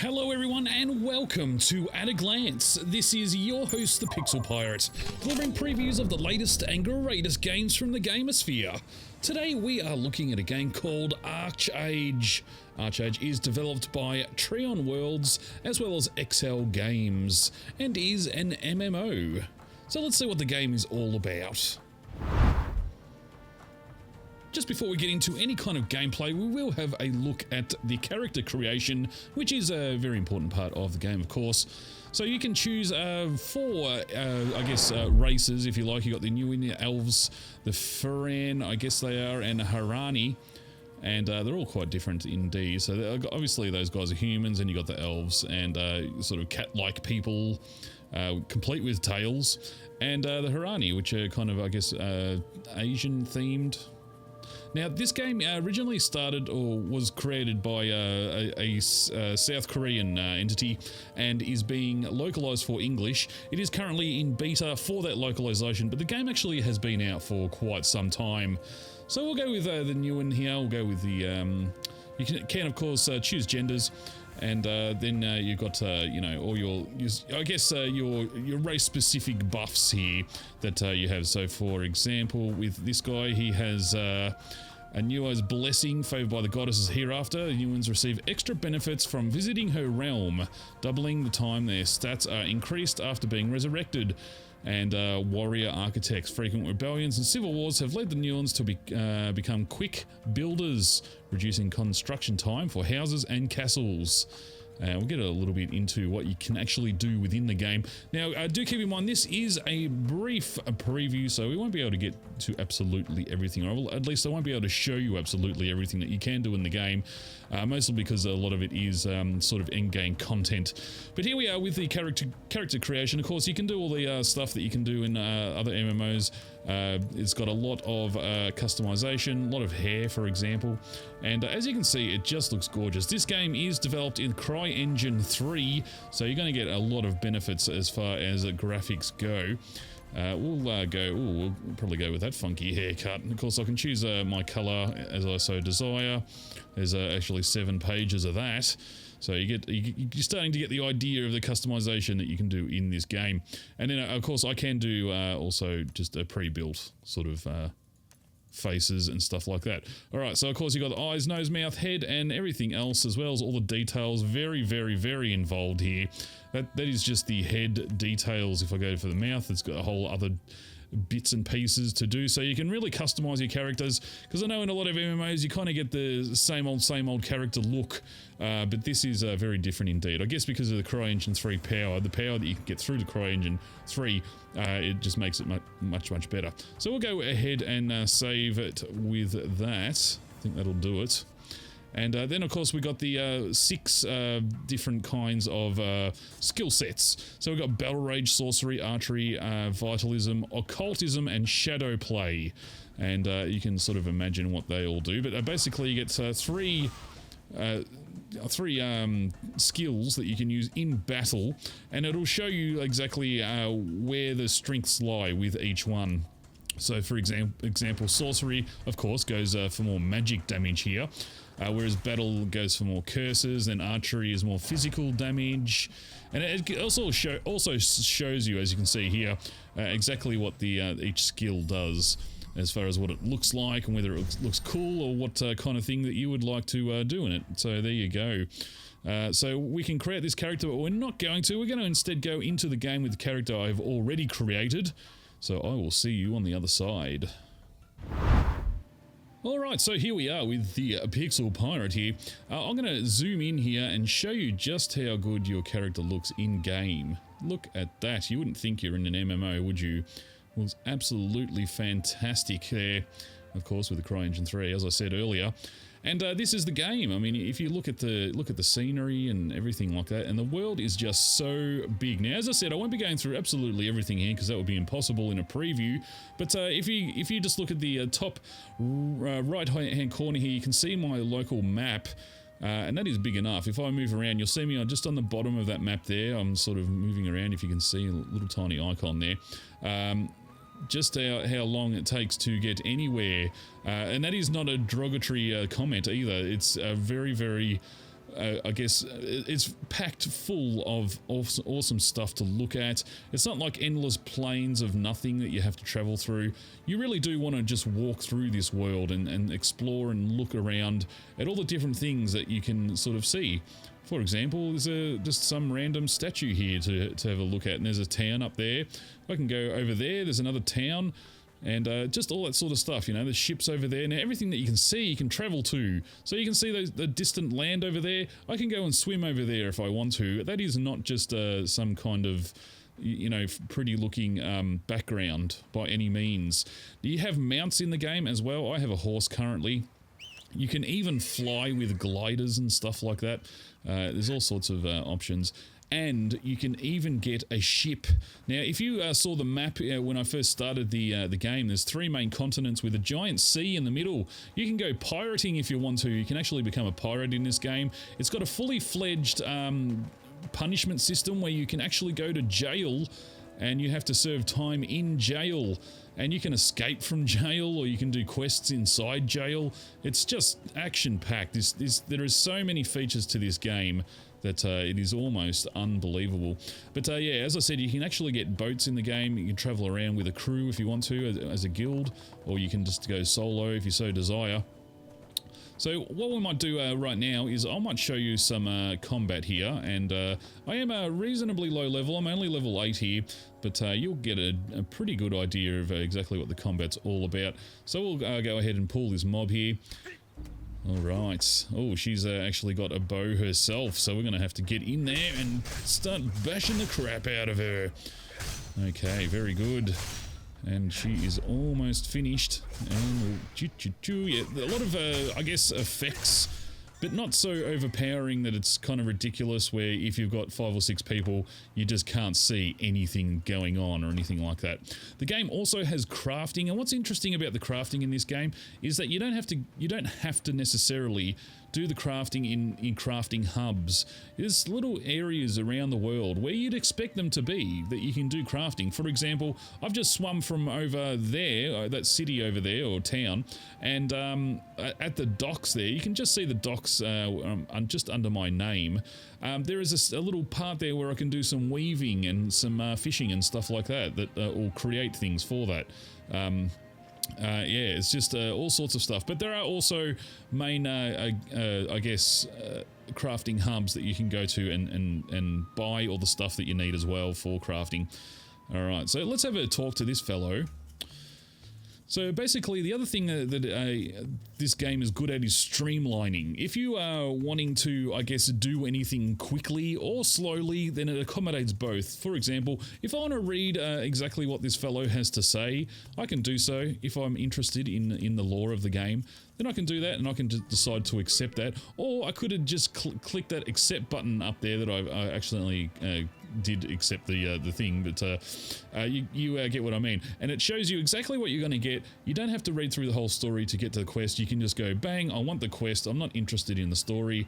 Hello everyone and welcome to At a Glance. This is your host, the Pixel Pirate, delivering previews of the latest and greatest games from the gamosphere. Today we are looking at a game called ArcheAge. ArcheAge is developed by Trion Worlds as well as XL Games and is an MMO. So let's see what the game is all about. Just before we get into any kind of gameplay, we will have a look at the character creation, which is a very important part of the game, of course. So you can choose four, races, if you like. You got the Nuin elves, the Furan, I guess they are, and Harani. And they're all quite different indeed. So obviously those guys are humans, and you got the elves and sort of cat-like people, complete with tails. And the Harani, which are kind of, I guess, Asian-themed. Now, this game originally started or was created by a South Korean entity and is being localized for English. It is currently in beta for that localization, but the game actually has been out for quite some time. So we'll go with the new one here. We'll go with the... you can of course, choose genders. And then you've got, all your race-specific buffs here that you have. So, for example, with this guy, he has Anua's blessing, favored by the goddesses hereafter. Nuans receive extra benefits from visiting her realm, doubling the time their stats are increased after being resurrected. And warrior architects. Frequent rebellions and civil wars have led the Nuans to become quick builders, reducing construction time for houses and castles. We'll get a little bit into what you can actually do within the game. Now, do keep in mind, this is a brief preview, so we won't be able to get to absolutely everything, or at least I won't be able to show you absolutely everything that you can do in the game, mostly because a lot of it is sort of end-game content. But here we are with the character creation. Of course, you can do all the stuff that you can do in other MMOs. It's got a lot of customization, a lot of hair, for example, and as you can see, it just looks gorgeous. This game is developed in CryEngine 3, so you're going to get a lot of benefits as far as graphics go. We'll probably go with that funky haircut. And of course, I can choose my color as I so desire. There's actually 7 pages of that. So you're starting to get the idea of the customization that you can do in this game. And then, of course, I can do also just a pre-built sort of faces and stuff like that. Alright, so of course you've got the eyes, nose, mouth, head, and everything else, as well as all the details. Very, very, very involved here. That is just the head details. If I go for the mouth, it's got a whole other bits and pieces to do, so you can really customize your characters, because I know in a lot of MMOs you kind of get the same old character look, but this is very different indeed. I guess because of the CryEngine 3 power, the power that you can get through the CryEngine 3, it just makes it much better. So we'll go ahead and save it with that. I think that'll do it. And then, of course, we got the 6 different kinds of skill sets. So we've got Battle Rage, Sorcery, Archery, Vitalism, Occultism, and Shadow Play. And you can sort of imagine what they all do. But basically, you get three skills that you can use in battle, and it'll show you exactly where the strengths lie with each one. So, for example, Sorcery, of course, goes for more magic damage here, whereas Battle goes for more curses, and Archery is more physical damage. And it also shows you, as you can see here, exactly what each skill does, as far as what it looks like and whether it looks cool or what kind of thing that you would like to do in it. So there you go. So we can create this character, but we're not going to. We're going to instead go into the game with the character I've already created. So I will see you on the other side. Alright, so here we are with the Pixel Pirate here. I'm going to zoom in here and show you just how good your character looks in-game. Look at that. You wouldn't think you're in an MMO, would you? It was absolutely fantastic there, of course, with the CryEngine 3, as I said earlier. And this is the game. I mean, if you look at the scenery and everything like that, and the world is just so big. Now, as I said, I won't be going through absolutely everything here because that would be impossible in a preview. But if you just look at the top right-hand corner here, you can see my local map. And that is big enough. If I move around, you'll see me just on the bottom of that map there. I'm sort of moving around, if you can see a little tiny icon there. Just how long it takes to get anywhere, and that is not a derogatory comment either. It's a very, very I guess it's packed full of awesome stuff to look at. It's not like endless plains of nothing that you have to travel through. You really do want to just walk through this world and explore and look around at all the different things that you can sort of see. For example, there's just some random statue here to have a look at, and there's a town up there. I can go over there, there's another town. And just all that sort of stuff, you know, the ships over there. Now, everything that you can see, you can travel to. So you can see the distant land over there. I can go and swim over there if I want to. That is not just some kind of, you know, pretty looking background by any means. You have mounts in the game as well. I have a horse currently. You can even fly with gliders and stuff like that. There's all sorts of options. And you can even get a ship. Now, if you saw the map when I first started the game, there's 3 main continents with a giant sea in the middle. You can go pirating if you want to. You can actually become a pirate in this game. It's got a fully fledged punishment system where you can actually go to jail and you have to serve time in jail. And you can escape from jail, or you can do quests inside jail. It's just action-packed. There is so many features to this game that it is almost unbelievable. But yeah, as I said, you can actually get boats in the game. You can travel around with a crew if you want to, as a guild, or you can just go solo if you so desire. So what we might do right now is I might show you some combat here, and I am a reasonably low level. I'm only level 8 here, but you'll get a pretty good idea of exactly what the combat's all about. So we'll go ahead and pull this mob here. Alright. Oh, she's actually got a bow herself, so we're going to have to get in there and start bashing the crap out of her. Okay, very good. And she is almost finished. And yeah, a lot of, I guess, effects, but not so overpowering that it's kind of ridiculous where if you've got 5 or 6 people, you just can't see anything going on or anything like that. The game also has crafting, and what's interesting about the crafting in this game is that you don't have to necessarily do the crafting in crafting hubs. There's little areas around the world where you'd expect them to be that you can do crafting. For example, I've just swum from over there, that city over there, or town, and at the docks there, you can just see the docks just under my name. There is a little part there where I can do some weaving and some fishing and stuff like that will create things for that. Yeah, it's just all sorts of stuff. But there are also main, I guess, crafting hubs that you can go to and buy all the stuff that you need as well for crafting. Alright, so let's have a talk to this fellow. So basically, the other thing that this game is good at is streamlining. If you are wanting to, I guess, do anything quickly or slowly, then it accommodates both. For example, if I want to read exactly what this fellow has to say, I can do so if I'm interested in the lore of the game. Then I can do that, and I can decide to accept that. Or I could have just clicked that accept button up there that I accidentally did accept the thing, but you get what I mean. And it shows you exactly what you're going to get. You don't have to read through the whole story to get to the quest. You can just go, bang, I want the quest. I'm not interested in the story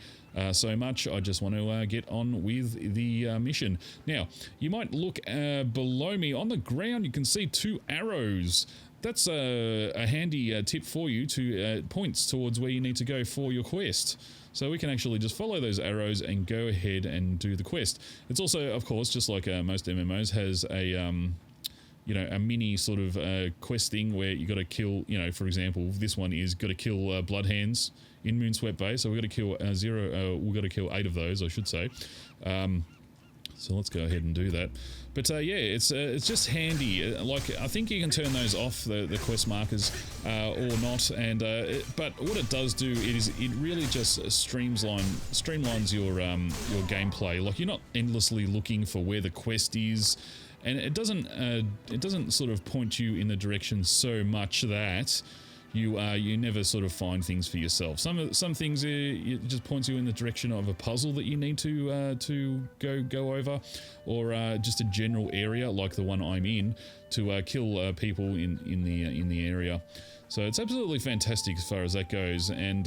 so much. I just want to get on with the mission. Now, you might look below me. On the ground, you can see 2 arrows. That's a handy tip for you to points towards where you need to go for your quest. So we can actually just follow those arrows and go ahead and do the quest. It's also, of course, just like most MMOs, has a you know, a mini sort of quest thing where you got to kill. You know, for example, this one is got to kill Bloodhands in Moonswept Bay. So we got to kill we got to kill 8 of those, I should say. So let's go ahead and do that. But yeah, it's just handy. Like, I think you can turn those off, the quest markers, or not. And but what it does do is it really just streamlines your gameplay. Like, you're not endlessly looking for where the quest is, and it doesn't sort of point you in the direction so much that you never sort of find things for yourself. Some things it just points you in the direction of a puzzle that you need to go over, or just a general area like the one I'm in to kill people in the area. So it's absolutely fantastic as far as that goes, and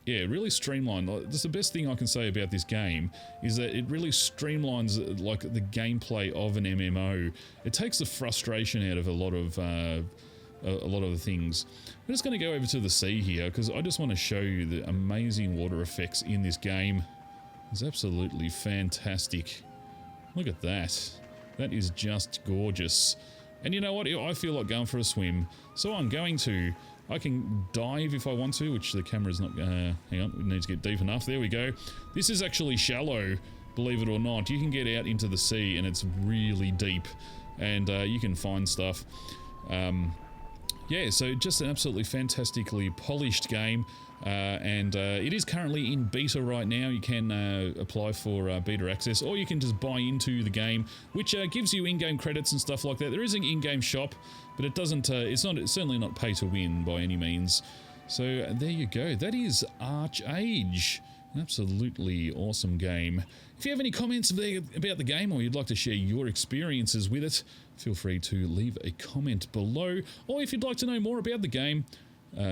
yeah, really streamlined. That's the best thing I can say about this game, is that it really streamlines like the gameplay of an MMO. It takes the frustration out of a lot of a lot of the things. I'm just going to go over to the sea here because I just want to show you the amazing water effects in this game. It's absolutely fantastic. Look at that. That is just gorgeous. And you know what? I feel like going for a swim, so I'm going to. I can dive if I want to, which the camera's not... hang on, we need to get deep enough. There we go. This is actually shallow, believe it or not. You can get out into the sea and it's really deep, and you can find stuff. Yeah, so just an absolutely fantastically polished game, and it is currently in beta right now. You can apply for beta access, or you can just buy into the game, which gives you in-game credits and stuff like that. There is an in-game shop, but it doesn't. It's certainly not pay to win by any means. So there you go. That is ArcheAge. Absolutely awesome game. If you have any comments about the game, or you'd like to share your experiences with it, feel free to leave a comment below. Or if you'd like to know more about the game,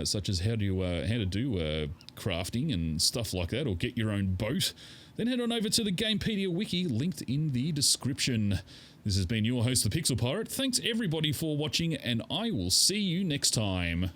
such as how to do crafting and stuff like that, or get your own boat, then head on over to the Gamepedia wiki linked in the description. This has been your host, the Pixel Pirate. Thanks everybody for watching, and I will see you next time.